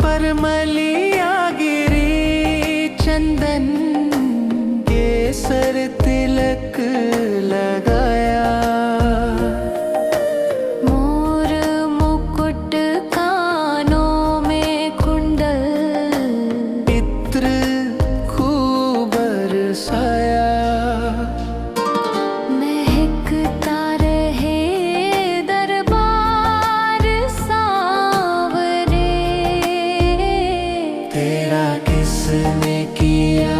पर मलियां गिरी, चंदन केसर तिलक लगाया। मोर मुकुट कानों में कुंडल, इत्र खूब बरसाया। महकता रहे दरबार सांवरे। तेरा किसने किया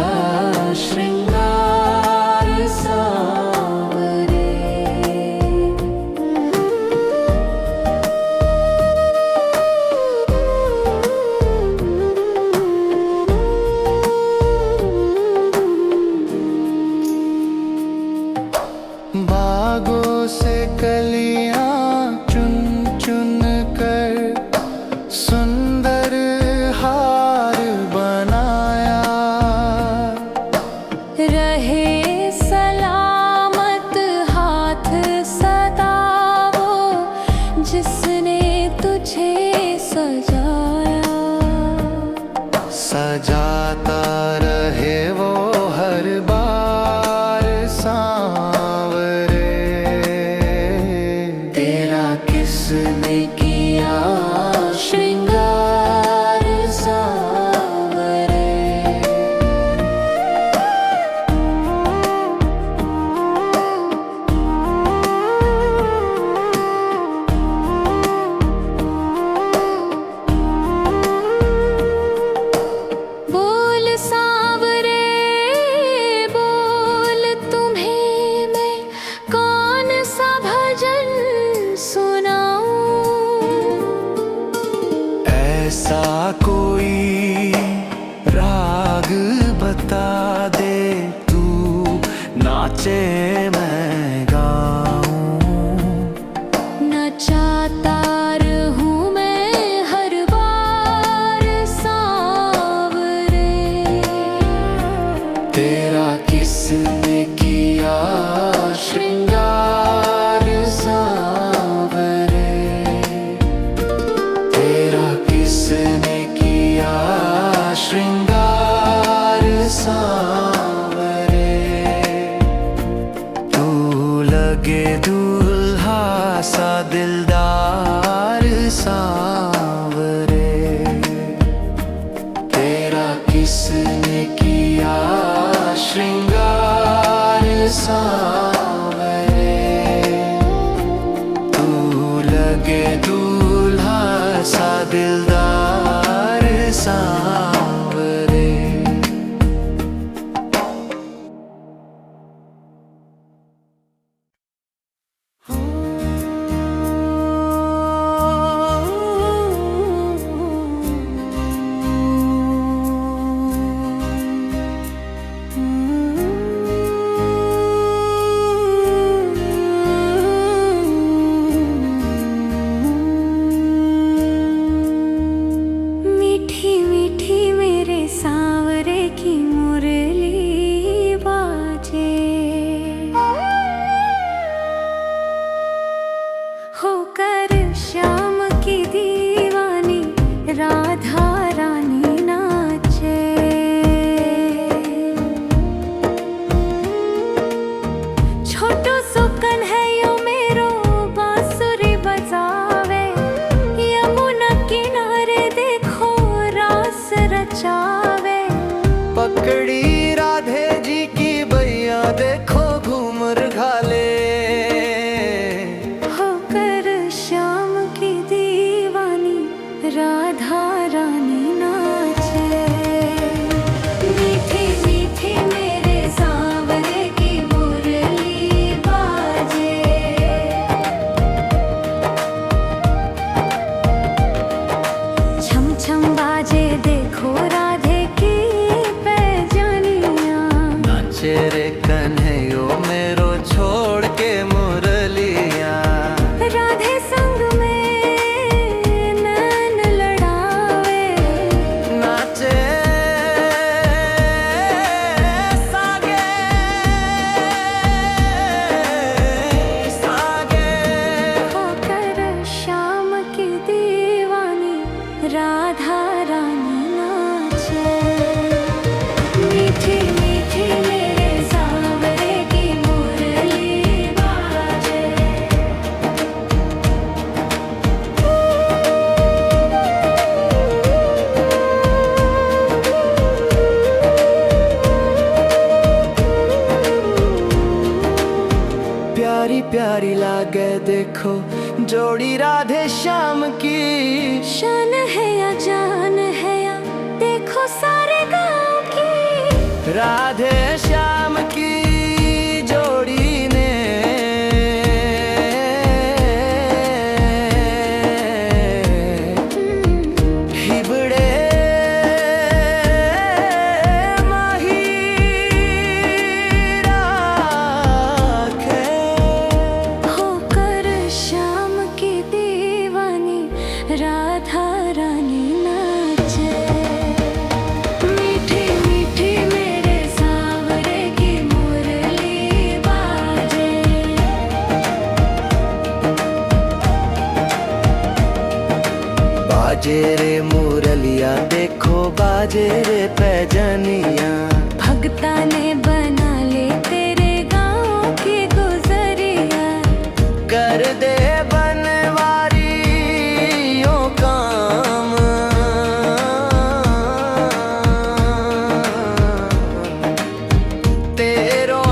श्रृंगार सांवरे। बागों से कलियां चुन चुन कर सुंदर हार बनाया। रहे सलामत हाथ सदा वो, जिसने तुझे सजाया। सजाता रहे वो हर बार सांवरे। तेरा किसने किया श्रृंगार सांवरे। बोल सांवरे बोल, तुम्हें मैं कौन सा भजन सुनाऊं। ऐसा कोई राग बता दे, तू नाचे मैं गाऊं। नचाता रहूं मैं हर बार सांवरे। तेरा किसने किया श्रृंगार सांवरे। तेरा किसने किया श्रृंगार सांवरे। तू लगे दूल्हा सा दिलदार सांवरे। तेरा किसने किया श्रृंगार सांवरे। तू लगे दूल्हा सा दिलदार सांवरे। मीठी मीठी देखो जोड़ी राधे श्याम की। शान है या जान है या देखो सारे गांव की। राधे श्याम की जोड़ी ने हिबड़े माही राखे। होकर श्याम की दीवानी राधा रानी नाचे। मीठी मीठी मेरे सांवरे की मुरली बाजे। बाजे रे मुरलिया देखो बाजे रे पैजनिया। भगता ने बना ले तेरे गाँव की गुजरिया। कर दे बनवारियों काम। तेरो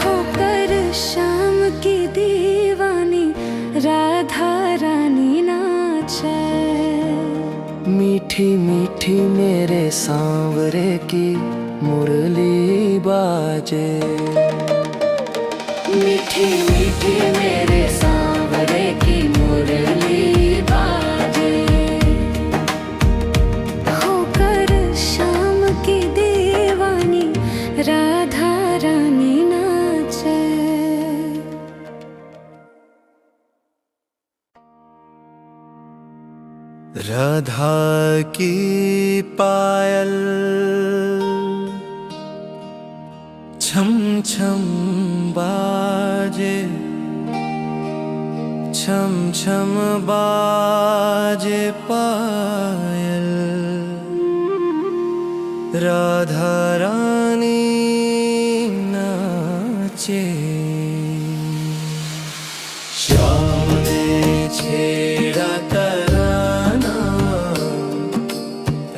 होकर शाम की दीवानी राधा रानी नाचे। मीठी मीठी मेरे सांवरे की मुरली बाजे। मीठी मीठी मेरे सांवरे की मुरली बाजे। होकर शाम की दीवानी राधा रानी नाचे। राधा की पायल छम छम बाजे। छम छम बाजे पायल। राधा रानी नाचे। श्याम ने छेड़ा तराना।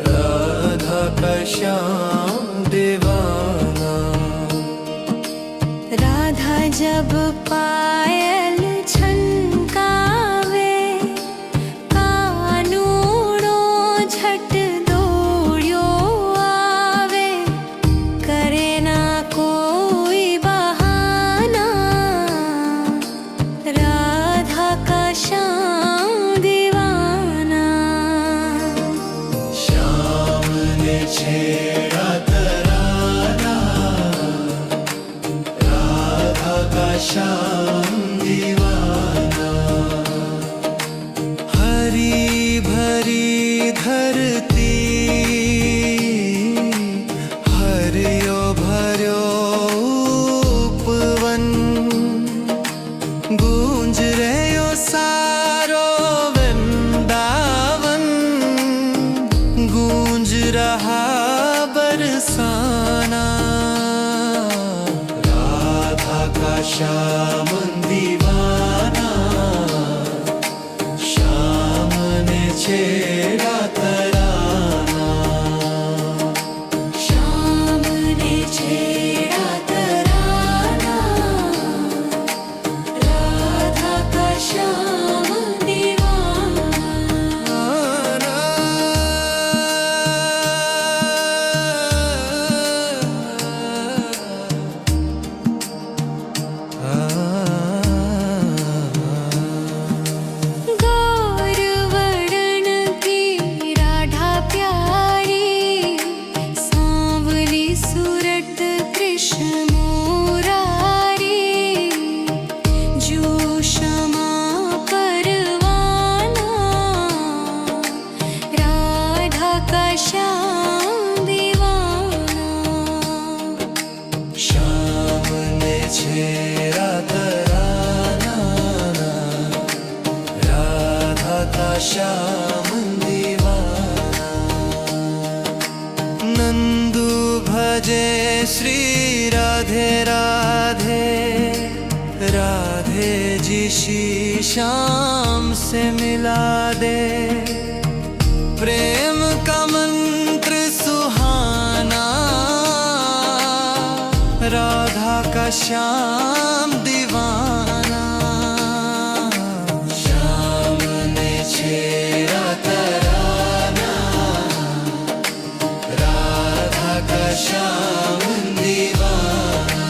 राधा का श्याम दीवाना। राधा जब पायल छनकावे। कानूड़ो झट दौड़ियो आवे। करे ना कोई बहाना। राधा का श्याम दीवाना। श्याम ने छेड़ा तराना। राधा का श्याम दीवाना। हरी भरी धरती हरियो भर्यो उपवन। गूंज रह्यो सारो वृंदावन। गूंज रहा बरसाना। राधा का श्याम दीवाना। श्याम ने छेड़ा तराना। श्याम ने छेड़ा तराना। राधा का श्याम दीवाना। गौरवर्ण की राधा प्यारी। सांवली सूरत कृष्ण मुरारी। जो क्षमा परवाना। राधा का श्याम दीवाना। श्याम ने छेड़ा तराना। राधा का श्याम दीवाना। नंदू भजे श्री राधे राधे। राधे जी शी श्याम से मिला दे। प्रेम का मंत्र सुहाना। राधा का श्याम दीवाना, श्याम ने छेड़ा तराना, राधा का श्याम दीवाना,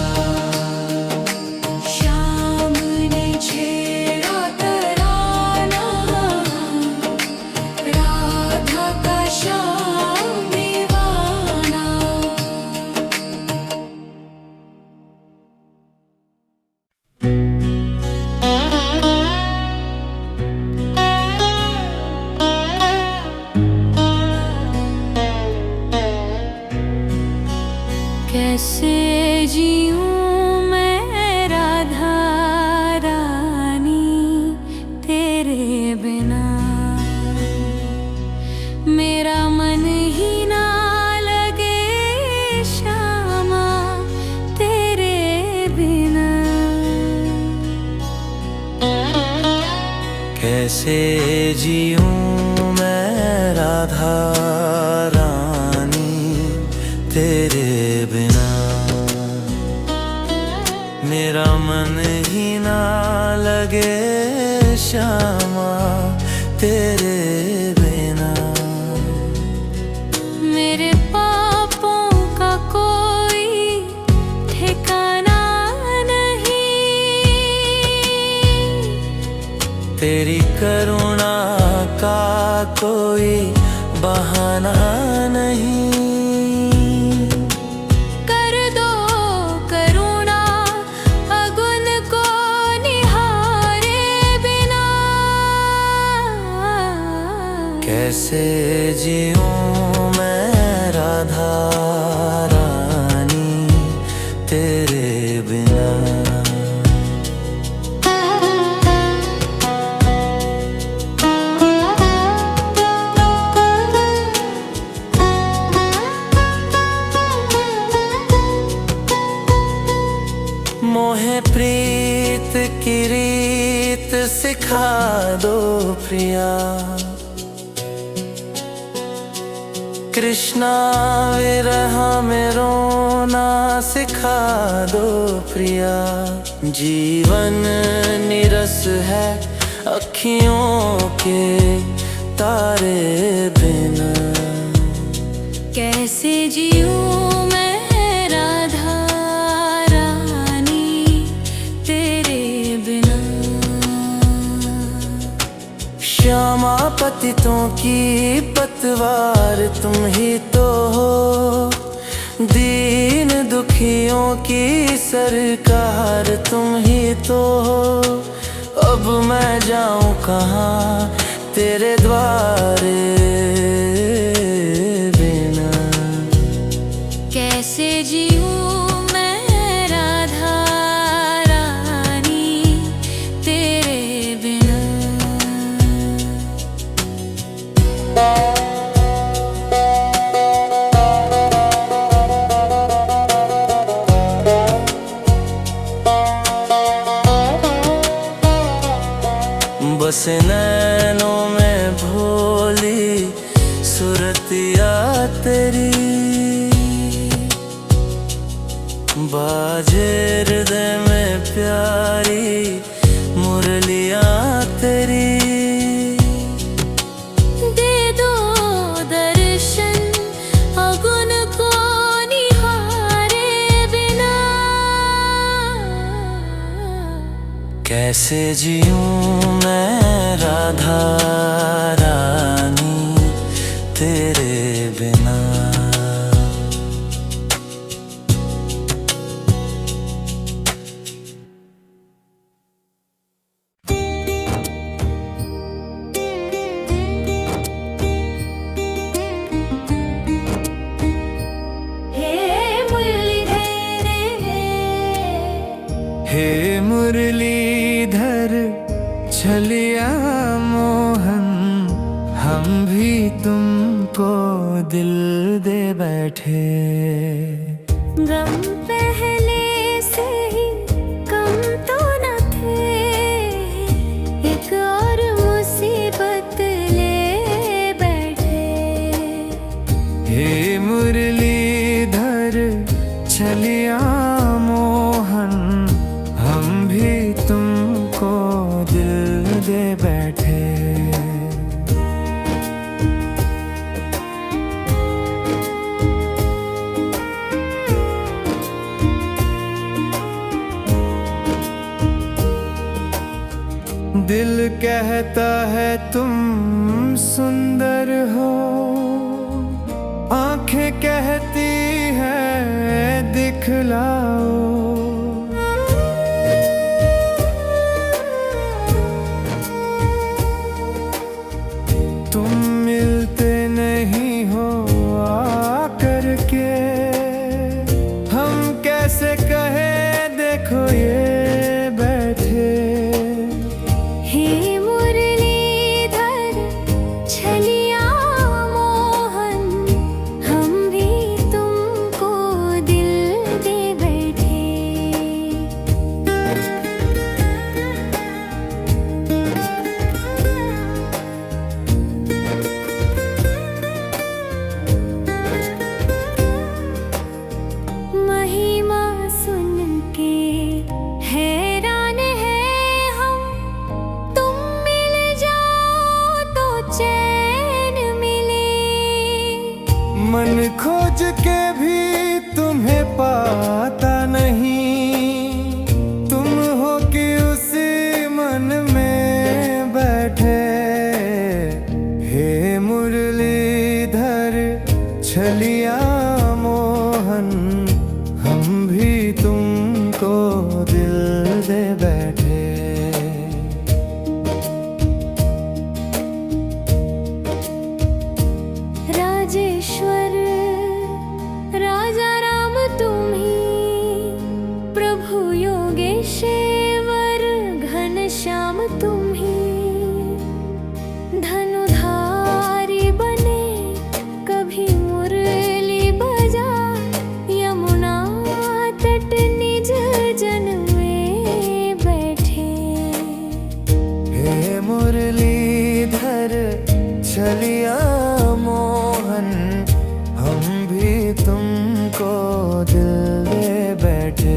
श्याम ने छेड़ा तराना, राधा का श्याम दीवाना। कैसे जीऊं मैं राधा रानी तेरे बिना, मेरा मन ही ना लगे श्यामा तेरे बिना। कैसे जीऊं मैं राधा रानी तेरे बिना, मेरा मन ही ना लगे श्यामा तेरे बिना। मेरे पापों का कोई ठिकाना नहीं, तेरी करुणा का कोई बहाना नहीं। कर दो करुणा अगुन को निहारे बिना। कैसे जीऊं मैं राधा रानी तेरे बिना। मोहे प्रीत की रीत सिखा दो प्रिया, कृष्णा विरह में रोना सिखा दो प्रिया। जीवन निरस है अखियों के तारे बिना। कैसे जीऊं मैं राधा रानी तेरे बिना। श्यामा पतितों की पतवार तुम ही तो हो, दीन दुखियों की सरकार तुम ही तो हो। अब मैं जाऊं कहाँ तेरे द्वारे बिना। कैसे जीऊं मैं राधा रानी तेरे बिना। बस नैनों में भोली सुरतिया तेरी, बाजे हृदय में प्यारी मुरलियां तेरी। दे दो दर्शन अगुन को निहारे बिना। कैसे जीऊं मैं राधा रानी तेरे बिना। हे मुरलीधर छलिया मोहन, हम भी तुमको दिल दे बैठे। गम पहले से ही कम तो न थे, एक और मुसीबत ले बैठे। हे मुरलीधर छलिया दिल कहता है तुम सुंदर हो, आंखें कहती है दिखलाओ। तुम मिलते नहीं हो आकर के, हम कैसे कहे देखो ये बैठे। हे मुरलीधर छलिया मोहन, हम भी तुमको दिल दे बैठे। महिमा सुन के हैरान है हम, तुम मिल जाओ तो चैन मिले। मन खोज के भी तुम्हें पाता नहीं, तुम हो कि उसी मन में बैठे। हे मुरलीधर छलिया मोहन, हम भी तुमको दिल दे बैठे। राजेश्वर राजा राम तुम्ही, प्रभु योगेश्वर घनश्याम तुम्ही। धनुधारी बने कभी मुरली बजा, यमुना तट निज जन में बैठे। हे मुरलीधर छलिया मोहन, हम भी तुमको दिल दे बैठे।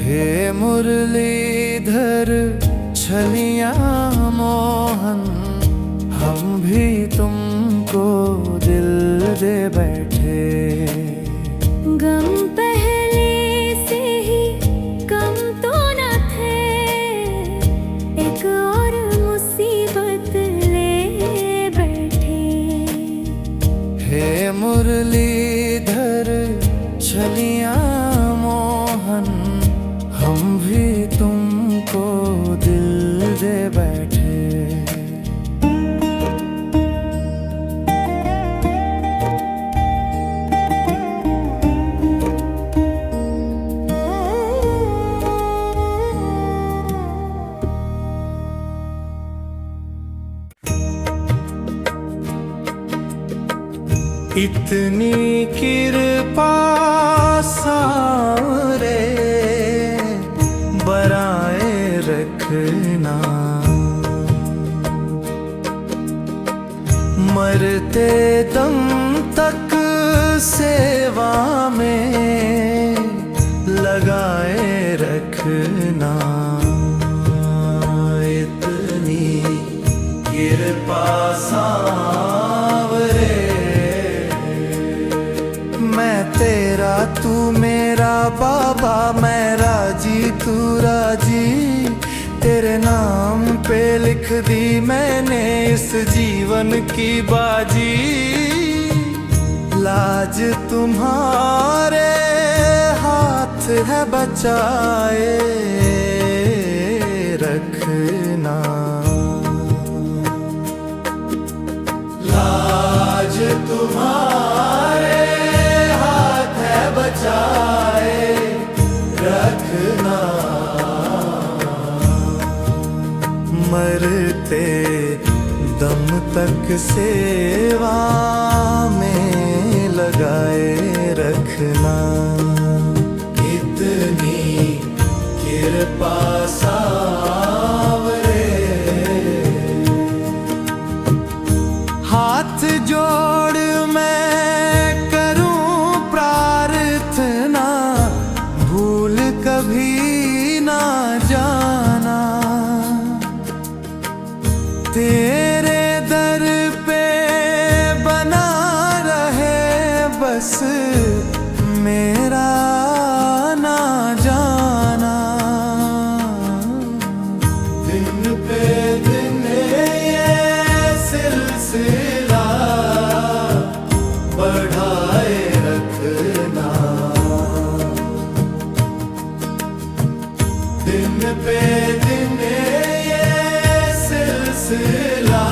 हे मुरलीधर छलिया मोहन, हम भी तुमको दिल दे बैठे। गम पहले से ही कम तो न थे, एक और मुसीबत ले बैठे। हे मुरलीधर छलिया मोहन, हम भी तुमको दिल दे बैठे। इतनी कृपा सारे बराए रखना, मरते दम तक सेवा में लगाए रखना। इतनी कृपा सावरे, मैं तेरा तू मेरा बाबा, मैं राजी तू राजी। तेरे नाम पे लिख दी मैंने इस जीवन की बाजी। लाज तुम्हारे हाथ है बचाए रखना। लाज तुम्हारे हाथ है तक सेवा में लगाए रखना। इतनी कृपा सावरे, हाथ जोड़ मैं करूं प्रार्थना, भूल कभी ना जाना। तेरे दर पे बना रहे बस मेरा ना जाना। दिन पे दिन ये सिलसिला बढ़ाए रखना। दिन पे दिन सिलसिला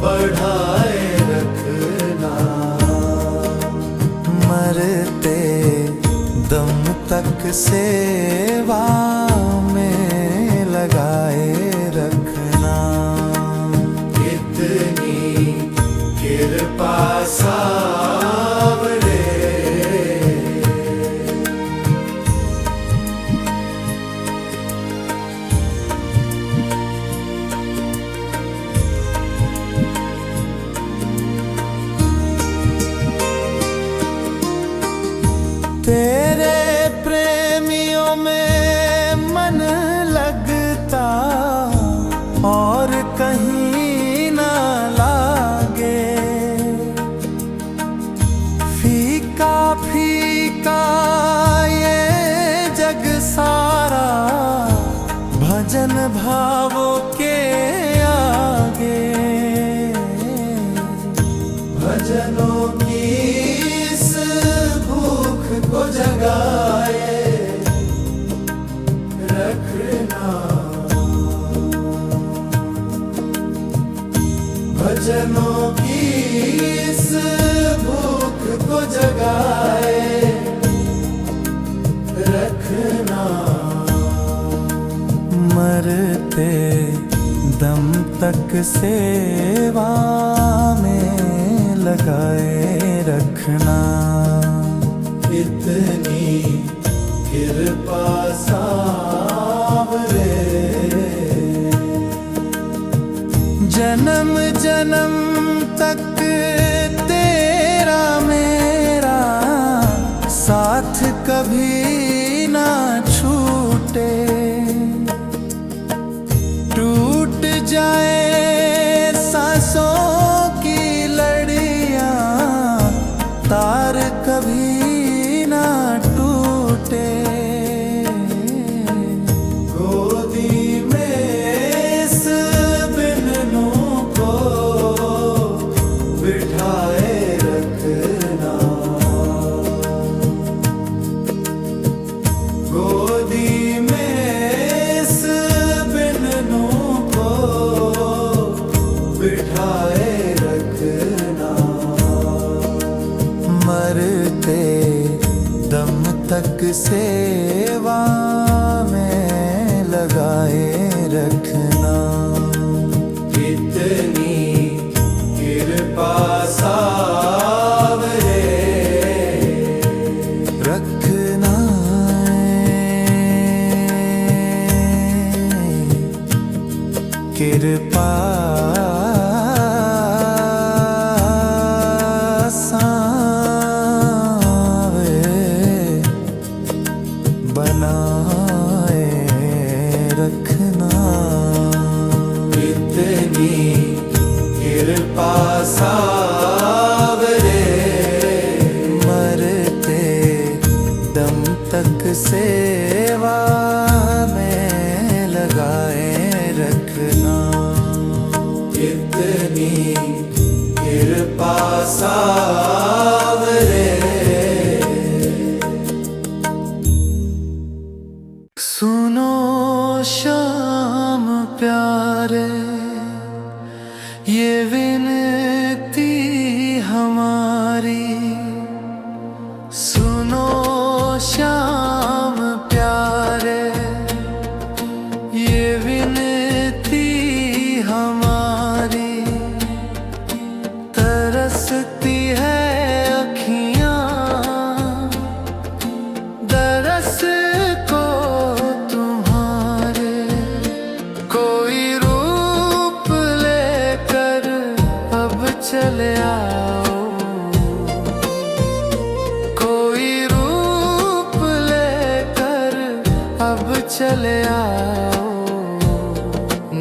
बढ़ाए रखना। मरते दम तक सेवा में लगाए रखना। इतनी कृपा सावरे, तेरे प्रेमियों में मन लगता और कहीं ना लागे। फीका फीका ये जग सारा भजन भावों के आगे। भजनों की इस भूख को जगाए रखना। भजनों की इस भूख को जगाए रखना। मरते दम तक सेवा में लगाए रखना। इतनी कृपा सावरे, जन्म जन्म तक तेरा मेरा साथ कभी ना छूटे। टूट जाए सांसों की लड़ियां, तार कभी ना टूटे। गोदी में इस बिन्नों को बिठाए रखना। गोदी में इस बिन्नों को बिठाए रखना। मरते दम तक सेवा में लगाए रखना। इतनी कृपा सावरे रखना। कृपा बनाए रखना। इतनी कृपा सावरे, मरते दम तक सेवा में लगाए रखना। इतनी कृपा सावरे। सुनो शाम प्यारे, ये विनती हमारी। सुनो शाम प्यारे, ये विनती हमारी। चले आओ,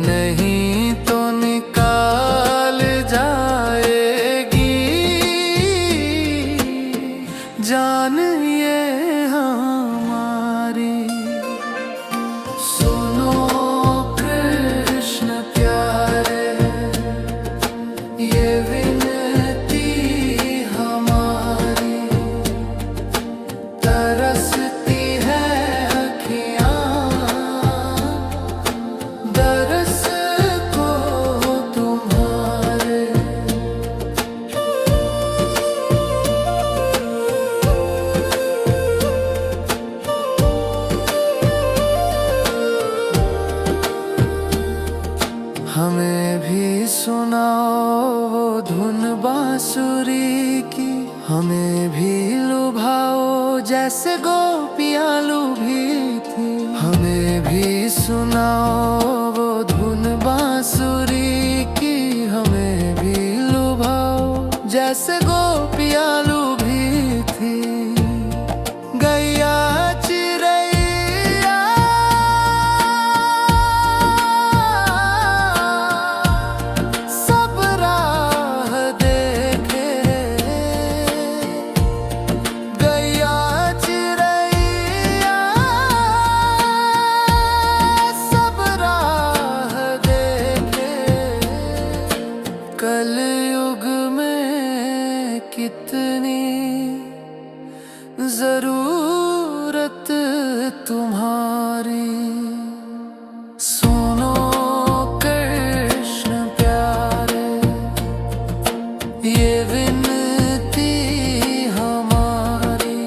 नहीं तो निकाल जाएगी जान ये हमारी। सुनो कृष्ण प्यारे, ये विनती हमारी, तरसती है अखियाँ दरस को तुम्हारे। हमें भी सुनाओ वो धुन बांसुरी की, हमें भी लुभाओ जैसे गोपियाँ लुभी थी। हमें भी सुनाओ वो धुन बांसुरी की, हमें भी लुभाओ जैसे गोपियाँ लुभी थी। गैया चिरैया सब राह देखे, गैया चिरैया सब राह देखे। कलयुग में कितनी जरूरत तुम्हारी। सुनो कृष्ण प्यारे, ये विनती हमारी,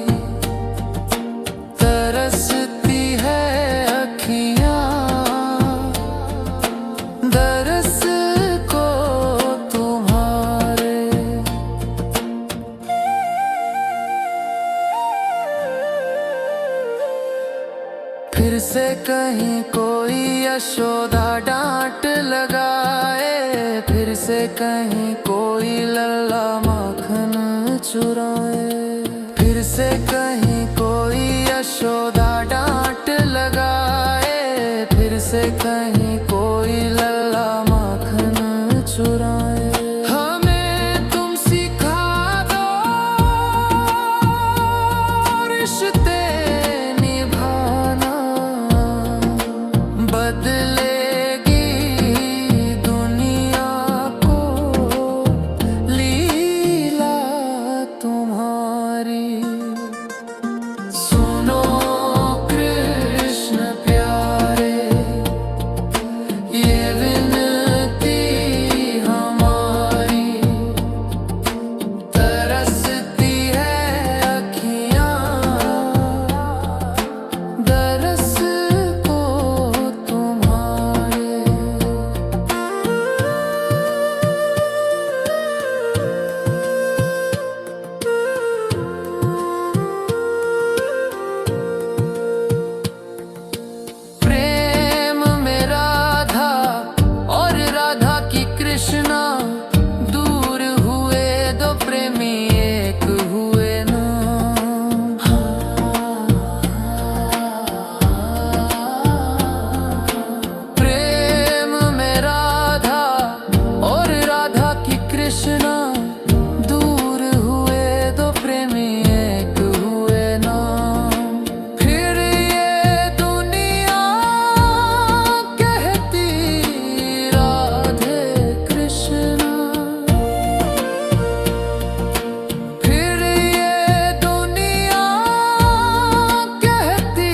तरसती है अखियाँ दरस को तुम्हारे। फिर से कहीं कोई यशोदा डांट लगाए, फिर से कहीं कोई लल्ला माखन चुराए। फिर से कहीं कोई यशोदा डांट लगाए, फिर से कहीं कोई लल्ला माखन चुराए। हमें तुम सिखा दो रिश्ते निभाना, बदलेगी दुनिया को लीला तुम्हारी। सुनो कृष्ण प्यारे, ये विनती हमारी, तरसती है अखियाँ दरस को तुम्हारे। प्रेम में राधा और राधा की कृष्णा, दूर हुए दो प्रेमी एक हुए ना। प्रेम में राधा और राधा की कृष्णा, दूर हुए दो प्रेमी एक हुए ना। फिर ये दुनिया कहती राधे कृष्णा, फिर ये दुनिया कहती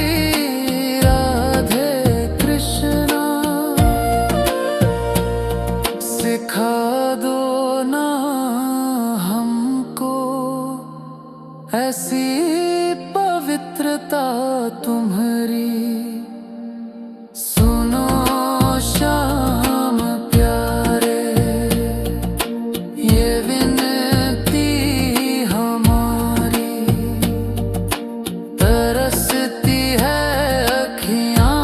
राधे कृष्णा। सिखा दो ना हमको ऐसी पवित्रता तुम्हारी। सुनो श्याम प्यारे, ये विनती हमारी, तरसती है अखियाँ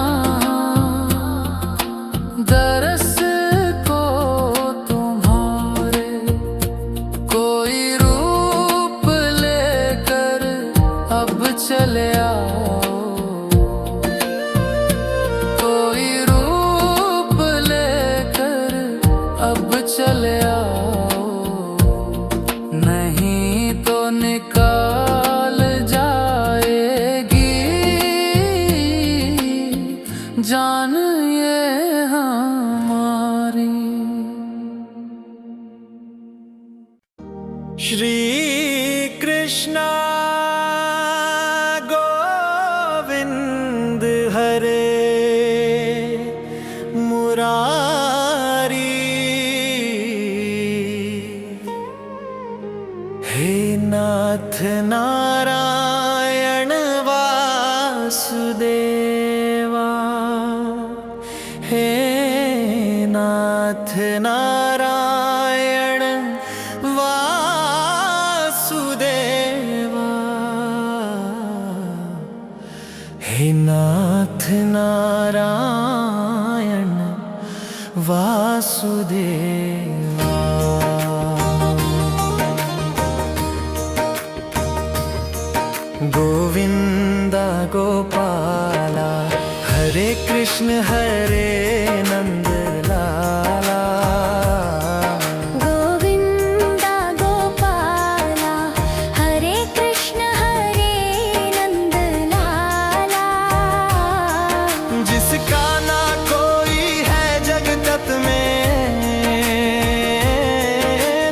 दरस को तुम्हारे। कोई रूप लेकर ले आओ, नहीं तो निकाल जाएगी जान ये हमारी। श्री कृष्णा गोविंद हरे मुरारी, हे नाथ नारायण वासुदेवा, हे नाथ नारायण वासुदेवा, हे नाथ नारायण वासुदेवा। गोविंदा गोपाला, हरे कृष्ण हरे नंद लाला, गोविंदा गोपाला, हरे कृष्ण हरे नंद लाला। जिसका ना कोई है जगत में,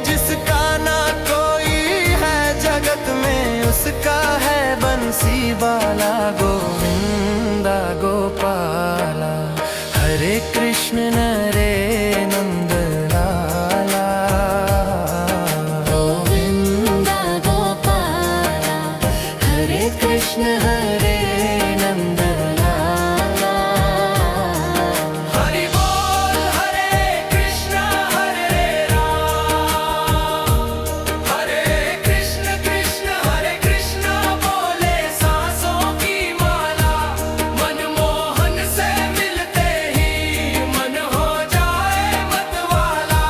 जिसका ना कोई है जगत में, उसका है बंसी बाला। गोविंदा गोपाला, हरे कृष्ण हरे नंद लाला, गोविंदा गोपाला, हरे कृष्ण हरे नंद लाला। हरि बोल हरे कृष्ण हरे राम, हरे कृष्ण कृष्ण हरे कृष्ण बोले सांसों की माला। मनमोहन से मिलते ही मन हो जाए मतवाला।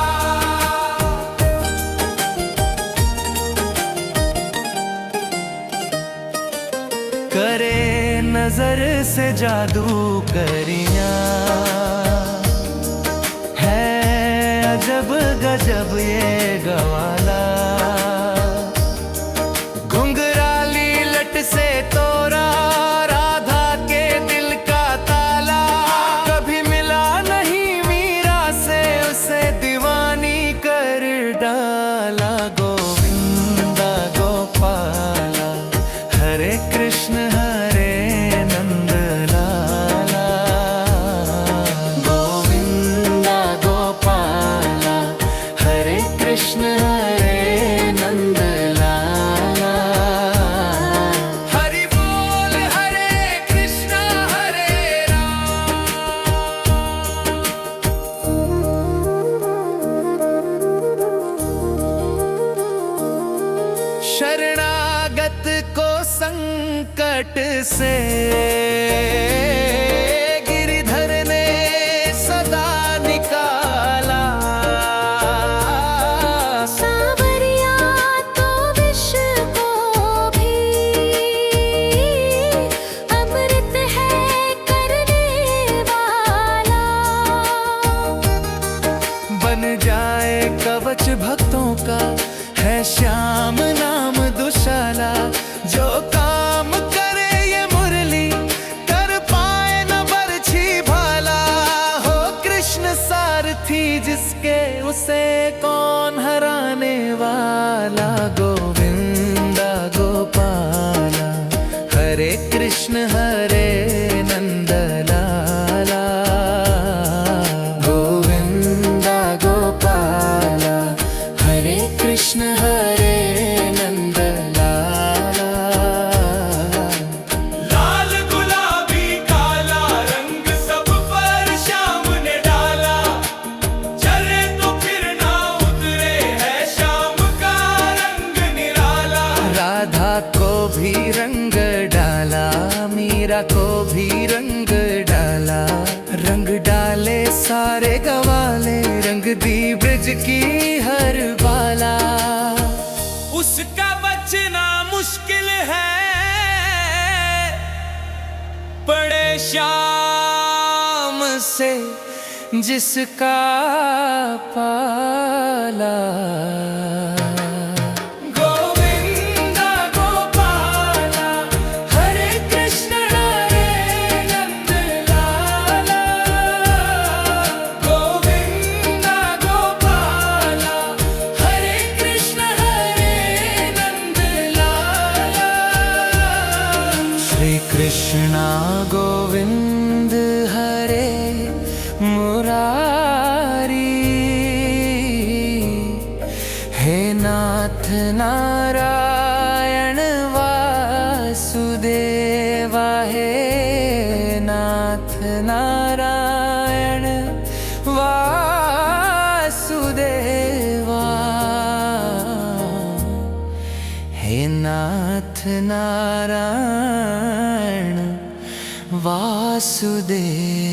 करे नजर से जादू करिया, है अजब गजब ये गवाला। घुंघराली लट से तोड़ा राधा के दिल का ताला। कभी मिला नहीं मीरा से, उसे दीवानी कर डाला। गोविंदा गोपाला, हरे कृष्ण हरे नंद लाला, गोविंदा गोपाला, हरे कृष्ण हरे नंद लाला। हरि बोल हरे कृष्ण हरे राम। शरणागत को संकट से गिरिधर ने सदा निकाला। सावरिया तो विष को भी अमृत है करने वाला। बन जाए कवच भक्तों का, है श्याम नाम दुशाला। जो काम करे ये मुरली, कर पाए न बरछी भाला। हो कृष्ण सारथी जिसके, उसे कौन हराने वाला। गोविंदा गोपाला, हरे कृष्ण हरे नंद लाला, गोविंदा गोपाला, हरे कृष्ण हरे नंद लाला। लाल गुलाबी काला रंग सब पर श्याम ने डाला। चले तो फिर ना उतरे है श्याम का रंग निराला। राधा को भी रंग डाला, मीरा को भी रंग डाला। रंग डाले सारे गवाले, रंग दी ब्रज की हर बाला। उसका बचना मुश्किल है, पड़े श्याम से जिसका पाला। गोविंदा गोपाला हरे कृष्ण हरे नंद लाला। गोविंदा गोपाला हरे कृष्ण हरे नंद लाला। श्री कृष्णा गोविंद हरे मुरारी। हे नाथ नारायण वासुदेवा। हे नाथ नारायण वासुदेवा। हे नाथ नारायण वासुदेवा।